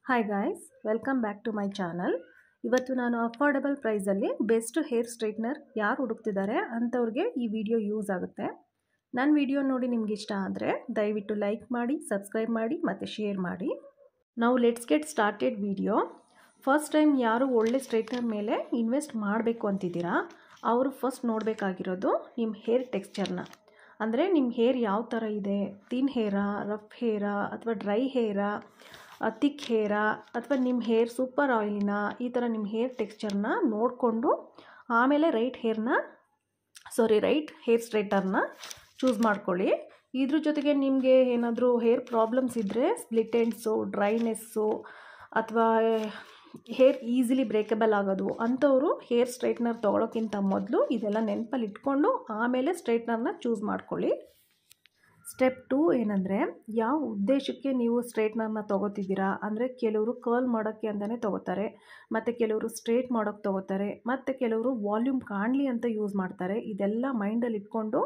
Hi guys, welcome back to my channel. ಇವತ್ತು ನಾನು affordable ಪ್ರೈಸಲ್ಲಿ ಬೆಸ್ಟ್ ಹೇರ್ ಸ್ಟ್ರೈಟ್ನರ್ ಯಾರು ಹುಡುಕ್ತಿದ್ದಾರೆ ಅಂಥವ್ರಿಗೆ ಈ ವಿಡಿಯೋ ಯೂಸ್ ಆಗುತ್ತೆ. ನನ್ನ ವಿಡಿಯೋ ನೋಡಿ ನಿಮ್ಗೆ ಇಷ್ಟ ಆದರೆ ದಯವಿಟ್ಟು ಲೈಕ್ ಮಾಡಿ, ಸಬ್ಸ್ಕ್ರೈಬ್ ಮಾಡಿ ಮತ್ತು ಶೇರ್ ಮಾಡಿ. ನಾವು let's get started video. First time ಯಾರು ಒಳ್ಳೆ ಸ್ಟ್ರೈಟ್ನರ್ ಮೇಲೆ ಇನ್ವೆಸ್ಟ್ ಮಾಡಬೇಕು ಅಂತಿದ್ದೀರಾ ಅವರು ಫಸ್ಟ್ ನೋಡಬೇಕಾಗಿರೋದು ನಿಮ್ಮ ಹೇರ್ ಟೆಕ್ಸ್ಚರ್ನ. ಅಂದರೆ ನಿಮ್ಮ ಹೇರ್ ಯಾವ ಥರ ಇದೆ, ಥಿನ್ ಹೇರಾ, ರಫ್ ಹೇರಾ ಅಥವಾ ಡ್ರೈ ಹೇರಾ, ಥಿಕ್ ಹೇರಾ ಅಥವಾ ನಿಮ್ಮ ಹೇರ್ ಸೂಪರ್ ಆಯಿಲಿನಾ, ಈ ಥರ ನಿಮ್ಮ ಹೇರ್ ಟೆಕ್ಸ್ಚರ್ನ ನೋಡಿಕೊಂಡು ಆಮೇಲೆ ರೈಟ್ ಹೇರ್ ಸ್ಟ್ರೈಟರ್ನ ಚೂಸ್ ಮಾಡ್ಕೊಳ್ಳಿ. ಇದ್ರ ಜೊತೆಗೆ ನಿಮಗೆ ಏನಾದರೂ ಹೇರ್ ಪ್ರಾಬ್ಲಮ್ಸ್ ಇದ್ದರೆ, ಸ್ಪ್ಲಿಟ್ ಎಂಡ್ಸು, ಡ್ರೈನೆಸ್ಸು ಅಥವಾ ಹೇರ್ ಈಸಿಲಿ ಬ್ರೇಕಬಲ್ ಆಗೋದು ಅಂಥವರು ಹೇರ್ ಸ್ಟ್ರೈಟ್ನರ್ ತೊಗೊಳೋಕ್ಕಿಂತ ಮೊದಲು ಇದೆಲ್ಲ ನೆನಪಲ್ಲಿ ಇಟ್ಕೊಂಡು ಆಮೇಲೆ ಸ್ಟ್ರೈಟ್ನರ್ನ ಚೂಸ್ ಮಾಡ್ಕೊಳ್ಳಿ. ಸ್ಟೆಪ್ 2 ಏನಂದರೆ, ಯಾವ ಉದ್ದೇಶಕ್ಕೆ ನೀವು ಸ್ಟ್ರೈಟ್ನರ್ನ ತೊಗೋತಿದ್ದೀರಾ. ಅಂದರೆ ಕೆಲವರು ಕರ್ಲ್ ಮಾಡೋಕ್ಕೆ ಅಂತಲೇ ತೊಗೋತಾರೆ, ಮತ್ತು ಕೆಲವರು ಸ್ಟ್ರೈಟ್ ಮಾಡೋಕ್ಕೆ ತೊಗೋತಾರೆ, ಮತ್ತು ಕೆಲವರು ವಾಲ್ಯೂಮ್ ಕಾಣಲಿ ಅಂತ ಯೂಸ್ ಮಾಡ್ತಾರೆ. ಇದೆಲ್ಲ ಮೈಂಡಲ್ಲಿ ಇಟ್ಕೊಂಡು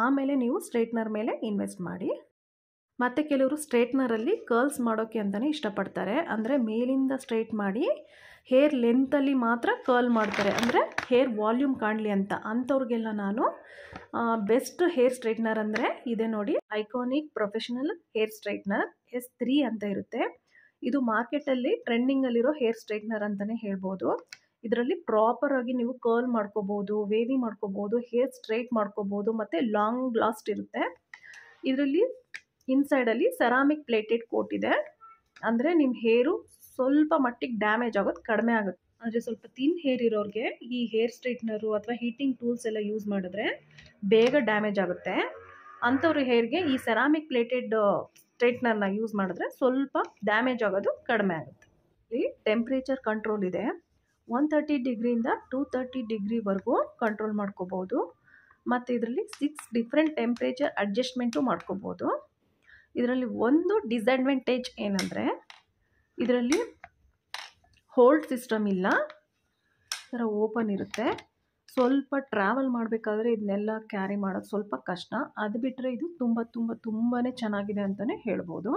ಆಮೇಲೆ ನೀವು ಸ್ಟ್ರೈಟ್ನರ್ ಮೇಲೆ ಇನ್ವೆಸ್ಟ್ ಮಾಡಿ. ಮತ್ತು ಕೆಲವರು ಸ್ಟ್ರೈಟ್ನರಲ್ಲಿ ಕರ್ಲ್ಸ್ ಮಾಡೋಕ್ಕೆ ಅಂತಲೇ ಇಷ್ಟಪಡ್ತಾರೆ. ಅಂದರೆ ಮೇಲಿಂದ ಸ್ಟ್ರೈಟ್ ಮಾಡಿ ಹೇರ್ ಲೆಂತಲ್ಲಿ ಮಾತ್ರ ಕರ್ಲ್ ಮಾಡ್ತಾರೆ, ಅಂದರೆ ಹೇರ್ ವಾಲ್ಯೂಮ್ ಕಾಣಲಿ ಅಂತ. ಅಂಥವ್ರಿಗೆಲ್ಲ ನಾನು ಬೆಸ್ಟ್ ಹೇರ್ ಸ್ಟ್ರೈಟ್ನರ್ ಅಂದರೆ ಇದೆ ನೋಡಿ, iconic professional hair straightener S3 ಅಂತ ಇರುತ್ತೆ. ಇದು ಮಾರ್ಕೆಟಲ್ಲಿ ಟ್ರೆಂಡಿಂಗಲ್ಲಿರೋ ಹೇರ್ ಸ್ಟ್ರೈಟ್ನರ್ ಅಂತಲೇ ಹೇಳ್ಬೋದು. ಇದರಲ್ಲಿ ಪ್ರಾಪರಾಗಿ ನೀವು ಕರ್ಲ್ ಮಾಡ್ಕೋಬೋದು, ವೇವಿ ಮಾಡ್ಕೋಬೋದು, ಹೇರ್ ಸ್ಟ್ರೈಟ್ ಮಾಡ್ಕೋಬೋದು ಮತ್ತು ಲಾಂಗ್ ಲಾಸ್ಟ್ ಇರುತ್ತೆ. ಇದರಲ್ಲಿ ಇನ್ಸೈಡಲ್ಲಿ ಸೆರಾಮಿಕ್ ಪ್ಲೇಟೆಡ್ ಕೋಟ್ ಇದೆ. ಅಂದರೆ ನಿಮ್ಮ ಹೇರು ಸ್ವಲ್ಪ ಮಟ್ಟಿಗೆ ಡ್ಯಾಮೇಜ್ ಆಗೋದು ಕಡಿಮೆ ಆಗುತ್ತೆ. ಅಂದರೆ ಸ್ವಲ್ಪ ಥಿನ್ ಹೇರ್ ಇರೋರಿಗೆ ಈ ಹೇರ್ ಸ್ಟ್ರೈಟ್ನರು ಅಥವಾ ಹೀಟಿಂಗ್ ಟೂಲ್ಸ್ ಎಲ್ಲ ಯೂಸ್ ಮಾಡಿದ್ರೆ ಬೇಗ ಡ್ಯಾಮೇಜ್ ಆಗುತ್ತೆ. ಅಂಥವ್ರ ಹೇರ್ಗೆ ಈ ಸೆರಾಮಿಕ್ ಪ್ಲೇಟೆಡ್ ಸ್ಟ್ರೈಟ್ನರ್ನ ಯೂಸ್ ಮಾಡಿದ್ರೆ ಸ್ವಲ್ಪ ಡ್ಯಾಮೇಜ್ ಆಗೋದು ಕಡಿಮೆ ಆಗುತ್ತೆ. ಇಲ್ಲಿ ಟೆಂಪ್ರೇಚರ್ ಕಂಟ್ರೋಲ್ ಇದೆ. 130 ಡಿಗ್ರಿಯಿಂದ 230 ಡಿಗ್ರಿವರೆಗೂ ಕಂಟ್ರೋಲ್ ಮಾಡ್ಕೋಬೋದು. ಮತ್ತು ಇದರಲ್ಲಿ 6 ಡಿಫ್ರೆಂಟ್ ಟೆಂಪ್ರೇಚರ್ ಅಡ್ಜಸ್ಟ್ಮೆಂಟು ಮಾಡ್ಕೋಬೋದು. ಇದರಲ್ಲಿ ಒಂದು ಡಿಸಡ್ವಾಂಟೇಜ್ ಏನಂದರೆ, ಇದರಲ್ಲಿ ಹೋಲ್ಡ್ ಸಿಸ್ಟಮ್ ಇಲ್ಲ, ಥರ ಓಪನ್ ಇರುತ್ತೆ. ಸ್ವಲ್ಪ ಟ್ರಾವೆಲ್ ಮಾಡಬೇಕಾದ್ರೆ ಇದನ್ನೆಲ್ಲ ಕ್ಯಾರಿ ಮಾಡೋದು ಸ್ವಲ್ಪ ಕಷ್ಟ. ಅದು ಬಿಟ್ಟರೆ ಇದು ತುಂಬಾ ಚೆನ್ನಾಗಿದೆ ಅಂತಲೇ ಹೇಳ್ಬೋದು.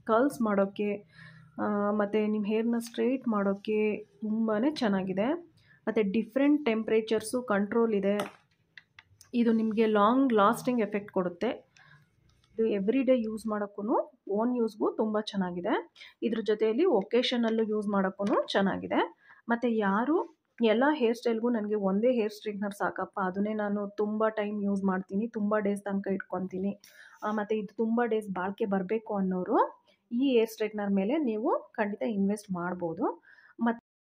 ಕರ್ಲ್ಸ್ ಮಾಡೋಕ್ಕೆ ಮತ್ತು ನಿಮ್ಮ ಹೇರ್ನ ಸ್ಟ್ರೈಟ್ ಮಾಡೋಕ್ಕೆ ತುಂಬಾ ಚೆನ್ನಾಗಿದೆ. ಮತ್ತು ಡಿಫ್ರೆಂಟ್ ಟೆಂಪ್ರೇಚರ್ಸು ಕಂಟ್ರೋಲ್ ಇದೆ. ಇದು ನಿಮಗೆ ಲಾಂಗ್ ಲಾಸ್ಟಿಂಗ್ ಎಫೆಕ್ಟ್ ಕೊಡುತ್ತೆ. ಇದು ಎವ್ರಿ ಡೇ ಯೂಸ್ ಮಾಡೋಕ್ಕೂ, ಓನ್ ಯೂಸ್ಗೂ ತುಂಬ ಚೆನ್ನಾಗಿದೆ. ಇದ್ರ ಜೊತೆಯಲ್ಲಿ ಒಕೇಶನಲ್ಲೂ ಯೂಸ್ ಮಾಡೋಕ್ಕೂ ಚೆನ್ನಾಗಿದೆ. ಮತ್ತು ಯಾರು ಎಲ್ಲ ಹೇರ್ ಸ್ಟೈಲ್ಗೂ ನನಗೆ ಒಂದೇ ಹೇರ್ ಸ್ಟ್ರೈಟ್ನರ್ ಸಾಕಪ್ಪ, ಅದನ್ನೇ ನಾನು ತುಂಬ ಟೈಮ್ ಯೂಸ್ ಮಾಡ್ತೀನಿ, ತುಂಬ ಡೇಸ್ ತನಕ ಇಟ್ಕೊತೀನಿ, ಮತ್ತು ಇದು ತುಂಬ ಡೇಸ್ ಬಾಳಿಕೆ ಬರಬೇಕು ಅನ್ನೋರು ಈ ಹೇರ್ ಸ್ಟ್ರೈಟ್ನರ್ ಮೇಲೆ ನೀವು ಖಂಡಿತ ಇನ್ವೆಸ್ಟ್ ಮಾಡ್ಬೋದು.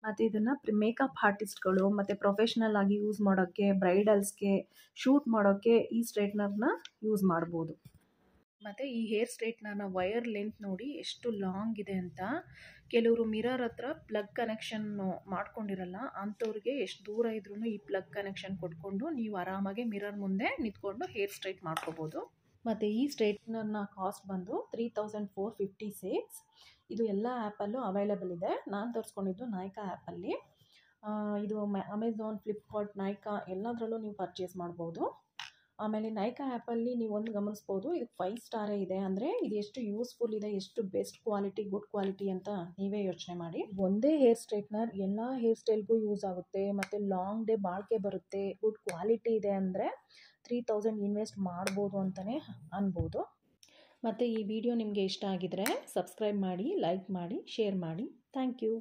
ಮತ್ತು ಇದನ್ನು ಮೇಕಪ್ ಆರ್ಟಿಸ್ಟ್ಗಳು ಮತ್ತು ಪ್ರೊಫೆಷ್ನಲ್ ಆಗಿ ಯೂಸ್ ಮಾಡೋಕ್ಕೆ, ಬ್ರೈಡಲ್ಸ್ಗೆ ಶೂಟ್ ಮಾಡೋಕ್ಕೆ ಈ ಸ್ಟ್ರೈಟ್ನರ್ನ ಯೂಸ್ ಮಾಡ್ಬೋದು. ಮತ್ತು ಈ ಹೇರ್ ಸ್ಟ್ರೈಟ್ನರ್ನ ವಯರ್ ಲೆಂತ್ ನೋಡಿ ಎಷ್ಟು ಲಾಂಗ್ ಇದೆ ಅಂತ. ಕೆಲವರು ಮಿರರ್ ಹತ್ರ ಪ್ಲಗ್ ಕನೆಕ್ಷನ್ನು ಮಾಡ್ಕೊಂಡಿರಲ್ಲ, ಅಂಥವ್ರಿಗೆ ಎಷ್ಟು ದೂರ ಇದ್ರೂ ಈ ಪ್ಲಗ್ ಕನೆಕ್ಷನ್ ಕೊಟ್ಕೊಂಡು ನೀವು ಆರಾಮಾಗಿ ಮಿರರ್ ಮುಂದೆ ನಿಂತ್ಕೊಂಡು ಹೇರ್ ಸ್ಟ್ರೈಟ್ ಮಾಡ್ಕೋಬೋದು. ಮತ್ತು ಈ ಸ್ಟ್ರೈಟ್ನರ್ನ ಕಾಸ್ಟ್ ಬಂದು 3456. ಇದು ಎಲ್ಲ ಆ್ಯಪಲ್ಲೂ ಅವೈಲೇಬಲ್ ಇದೆ. ನಾನು ತರಿಸ್ಕೊಂಡಿದ್ದು ನೈಕಾ ಆ್ಯಪಲ್ಲಿ. ಇದು ಅಮೆಝಾನ್, ಫ್ಲಿಪ್ಕಾರ್ಟ್, ನೈಕಾ ಎಲ್ಲದರಲ್ಲೂ ನೀವು ಪರ್ಚೇಸ್ ಮಾಡ್ಬೋದು. ಆಮೇಲೆ ನೈಕಾ ಆ್ಯಪಲ್ಲಿ ನೀವು ಒಂದು ಗಮನಿಸ್ಬೋದು, ಇದು 5 ಸ್ಟಾರೇ ಇದೆ. ಅಂದರೆ ಇದು ಎಷ್ಟು ಯೂಸ್ಫುಲ್ ಇದೆ, ಎಷ್ಟು ಬೆಸ್ಟ್ ಕ್ವಾಲಿಟಿ, ಗುಡ್ ಕ್ವಾಲಿಟಿ ಅಂತ ನೀವೇ ಯೋಚನೆ ಮಾಡಿ. ಒಂದೇ ಹೇರ್ ಸ್ಟ್ರೈಟ್ನರ್ ಎಲ್ಲ ಹೇರ್ ಸ್ಟೈಲ್ಗೂ ಯೂಸ್ ಆಗುತ್ತೆ ಮತ್ತು ಲಾಂಗ್ ಡೇ ಬಾಳಿಕೆ ಬರುತ್ತೆ, ಗುಡ್ ಕ್ವಾಲಿಟಿ ಇದೆ ಅಂದರೆ 3000 ಇನ್ವೆಸ್ಟ್ ಮಾಡ್ಬೋದು ಅಂತಲೇ ಅನ್ಬೋದು. ಮತ್ತು ಈ ವಿಡಿಯೋ ನಿಮಗೆ ಇಷ್ಟ ಆಗಿದರೆ ಸಬ್ಸ್ಕ್ರೈಬ್ ಮಾಡಿ, ಲೈಕ್ ಮಾಡಿ, ಶೇರ್ ಮಾಡಿ. Thank you.